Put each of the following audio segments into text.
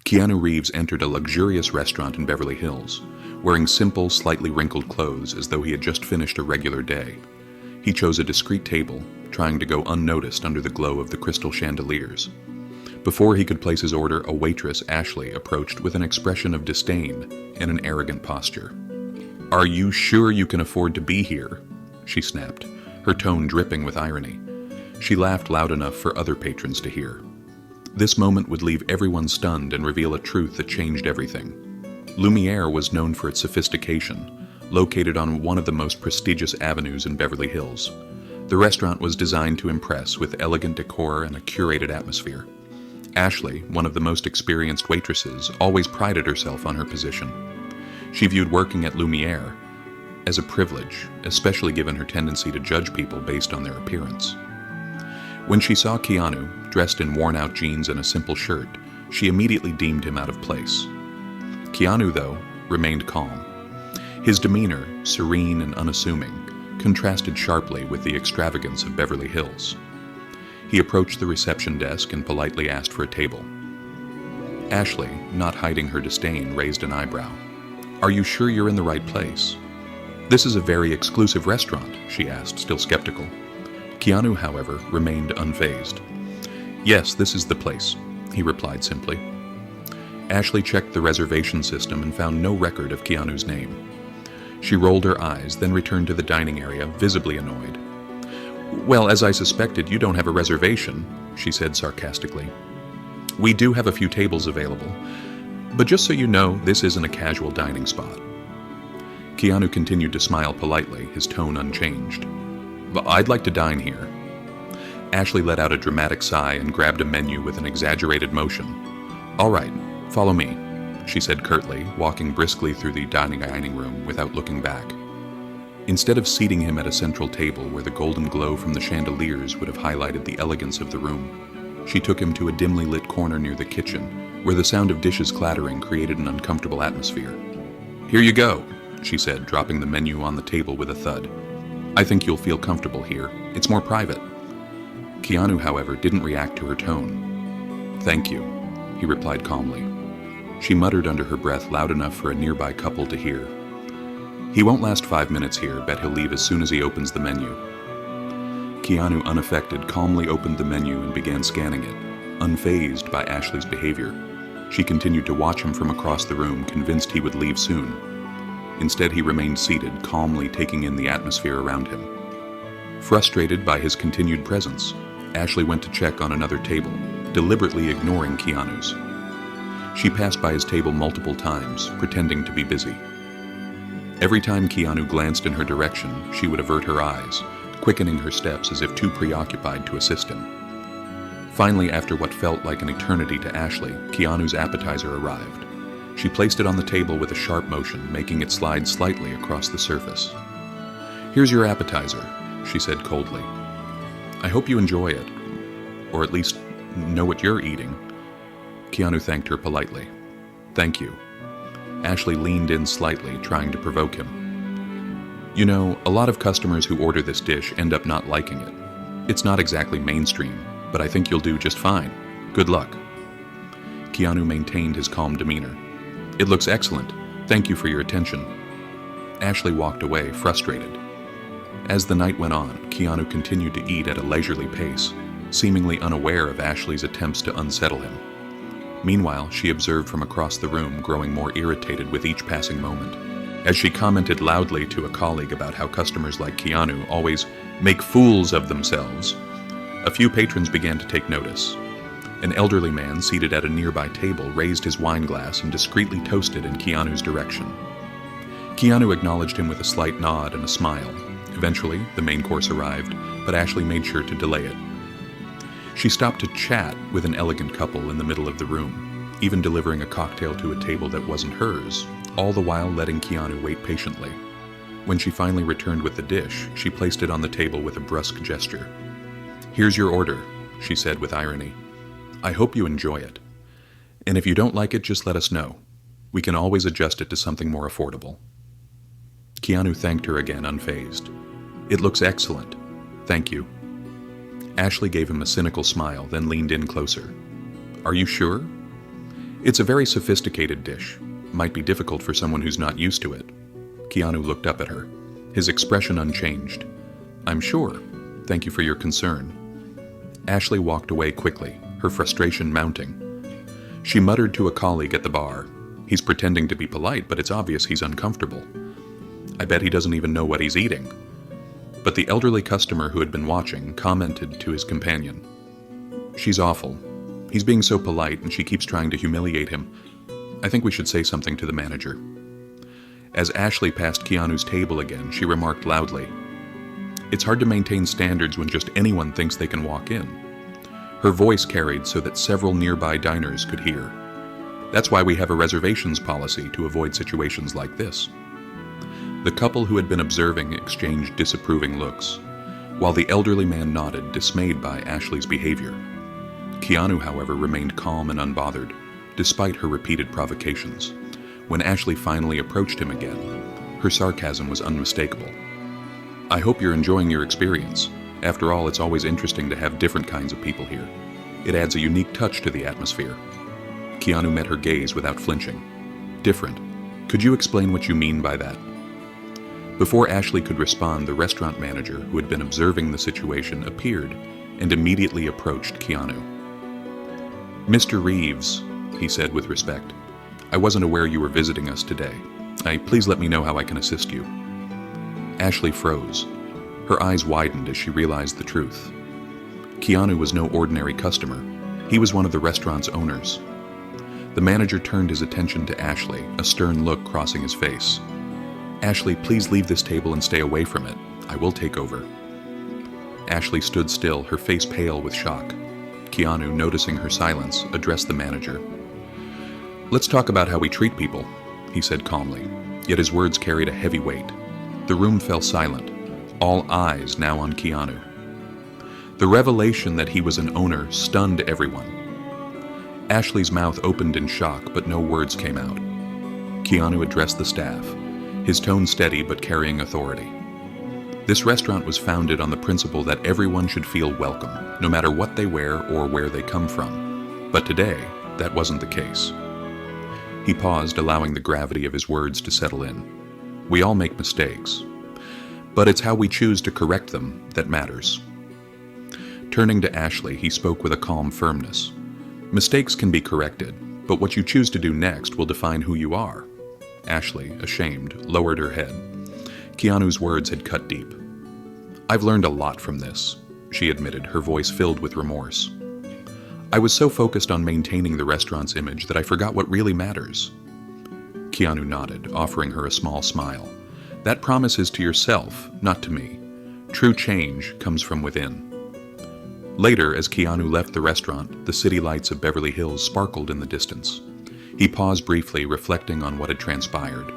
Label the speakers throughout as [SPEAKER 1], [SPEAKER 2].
[SPEAKER 1] Keanu Reeves entered a luxurious restaurant in Beverly Hills, wearing simple, slightly wrinkled clothes as though he had just finished a regular day. He chose a discreet table, trying to go unnoticed under the glow of the crystal chandeliers. Before he could place his order, a waitress, Ashley, approached with an expression of disdain and an arrogant posture. "Are you sure you can afford to be here?" she snapped, her tone dripping with irony. She laughed loud enough for other patrons to hear. This moment would leave everyone stunned and reveal a truth that changed everything. Lumiere was known for its sophistication, located on one of the most prestigious avenues in Beverly Hills. The restaurant was designed to impress with elegant decor and a curated atmosphere. Ashley, one of the most experienced waitresses, always prided herself on her position. She viewed working at Lumiere as a privilege, especially given her tendency to judge people based on their appearance. When she saw Keanu, dressed in worn-out jeans and a simple shirt, she immediately deemed him out of place. Keanu, though, remained calm. His demeanor, serene and unassuming, contrasted sharply with the extravagance of Beverly Hills. He approached the reception desk and politely asked for a table. Ashley, not hiding her disdain, raised an eyebrow. "Are you sure you're in the right place?" "This is a very exclusive restaurant," she asked, still skeptical. Keanu, however, remained unfazed. "Yes, this is the place," he replied simply. Ashley checked the reservation system and found no record of Keanu's name. She rolled her eyes, then returned to the dining area, visibly annoyed. "Well, as I suspected, you don't have a reservation," she said sarcastically. "We do have a few tables available, but just so you know, this isn't a casual dining spot." Keanu continued to smile politely, his tone unchanged. "But I'd like to dine here." Ashley let out a dramatic sigh and grabbed a menu with an exaggerated motion. "All right, follow me," she said curtly, walking briskly through the dining room without looking back. Instead of seating him at a central table where the golden glow from the chandeliers would have highlighted the elegance of the room, she took him to a dimly lit corner near the kitchen, where the sound of dishes clattering created an uncomfortable atmosphere. "Here you go," she said, dropping the menu on the table with a thud. "I think you'll feel comfortable here. It's more private." Keanu, however, didn't react to her tone. "Thank you," he replied calmly. She muttered under her breath loud enough for a nearby couple to hear. "He won't last 5 minutes here, bet he'll leave as soon as he opens the menu." Keanu, unaffected, calmly opened the menu and began scanning it, unfazed by Ashley's behavior. She continued to watch him from across the room, convinced he would leave soon. Instead, he remained seated, calmly taking in the atmosphere around him. Frustrated by his continued presence, Ashley went to check on another table, deliberately ignoring Keanu's. She passed by his table multiple times, pretending to be busy. Every time Keanu glanced in her direction, she would avert her eyes, quickening her steps as if too preoccupied to assist him. Finally, after what felt like an eternity to Ashley, Keanu's appetizer arrived. She placed it on the table with a sharp motion, making it slide slightly across the surface. "Here's your appetizer," she said coldly. "I hope you enjoy it, or at least know what you're eating." Keanu thanked her politely. "Thank you." Ashley leaned in slightly, trying to provoke him. "You know, a lot of customers who order this dish end up not liking it. It's not exactly mainstream, but I think you'll do just fine. Good luck." Keanu maintained his calm demeanor. "It looks excellent. Thank you for your attention." Ashley walked away, frustrated. As the night went on, Keanu continued to eat at a leisurely pace, seemingly unaware of Ashley's attempts to unsettle him. Meanwhile, she observed from across the room, growing more irritated with each passing moment. As she commented loudly to a colleague about how customers like Keanu always make fools of themselves, a few patrons began to take notice. An elderly man seated at a nearby table raised his wine glass and discreetly toasted in Keanu's direction. Keanu acknowledged him with a slight nod and a smile. Eventually, the main course arrived, but Ashley made sure to delay it. She stopped to chat with an elegant couple in the middle of the room, even delivering a cocktail to a table that wasn't hers, all the while letting Keanu wait patiently. When she finally returned with the dish, she placed it on the table with a brusque gesture. "Here's your order," she said with irony. "I hope you enjoy it. And if you don't like it, just let us know. We can always adjust it to something more affordable." Keanu thanked her again, unfazed. "It looks excellent. Thank you." Ashley gave him a cynical smile, then leaned in closer. "Are you sure?" It's a very sophisticated dish. Might be difficult for someone who's not used to it. Keanu looked up at her, his expression unchanged. I'm sure. Thank you for your concern. Ashley walked away quickly, her frustration mounting. She muttered to a colleague at the bar. He's pretending to be polite, but it's obvious he's uncomfortable. I bet he doesn't even know what he's eating. But the elderly customer who had been watching commented to his companion. She's awful. He's being so polite and she keeps trying to humiliate him. I think we should say something to the manager. As Ashley passed Keanu's table again, she remarked loudly, It's hard to maintain standards when just anyone thinks they can walk in. Her voice carried so that several nearby diners could hear. That's why we have a reservations policy to avoid situations like this. The couple who had been observing exchanged disapproving looks, while the elderly man nodded, dismayed by Ashley's behavior. Keanu, however, remained calm and unbothered, despite her repeated provocations. When Ashley finally approached him again, her sarcasm was unmistakable. I hope you're enjoying your experience. After all, it's always interesting to have different kinds of people here. It adds a unique touch to the atmosphere. Keanu met her gaze without flinching. Different. Could you explain what you mean by that? Before Ashley could respond, the restaurant manager, who had been observing the situation, appeared and immediately approached Keanu. Mr. Reeves, he said with respect, I wasn't aware you were visiting us today. Please let me know how I can assist you. Ashley froze. Her eyes widened as she realized the truth. Keanu was no ordinary customer. He was one of the restaurant's owners. The manager turned his attention to Ashley, a stern look crossing his face. Ashley, please leave this table and stay away from it. I will take over. Ashley stood still, her face pale with shock. Keanu, noticing her silence, addressed the manager. Let's talk about how we treat people, he said calmly, yet his words carried a heavy weight. The room fell silent, all eyes now on Keanu. The revelation that he was an owner stunned everyone. Ashley's mouth opened in shock, but no words came out. Keanu addressed the staff, his tone steady but carrying authority. This restaurant was founded on the principle that everyone should feel welcome, no matter what they wear or where they come from. But today, that wasn't the case. He paused, allowing the gravity of his words to settle in. We all make mistakes, but it's how we choose to correct them that matters. Turning to Ashley, he spoke with a calm firmness. Mistakes can be corrected, but what you choose to do next will define who you are. Ashley, ashamed, lowered her head. Keanu's words had cut deep. I've learned a lot from this, she admitted, her voice filled with remorse. I was so focused on maintaining the restaurant's image that I forgot what really matters. Keanu nodded, offering her a small smile. That promise is to yourself, not to me. True change comes from within. Later, as Keanu left the restaurant, the city lights of Beverly Hills sparkled in the distance. He paused briefly, reflecting on what had transpired.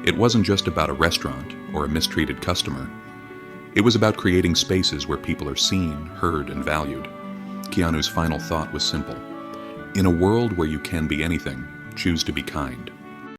[SPEAKER 1] It wasn't just about a restaurant or a mistreated customer. It was about creating spaces where people are seen, heard, and valued. Keanu's final thought was simple. In a world where you can be anything, choose to be kind.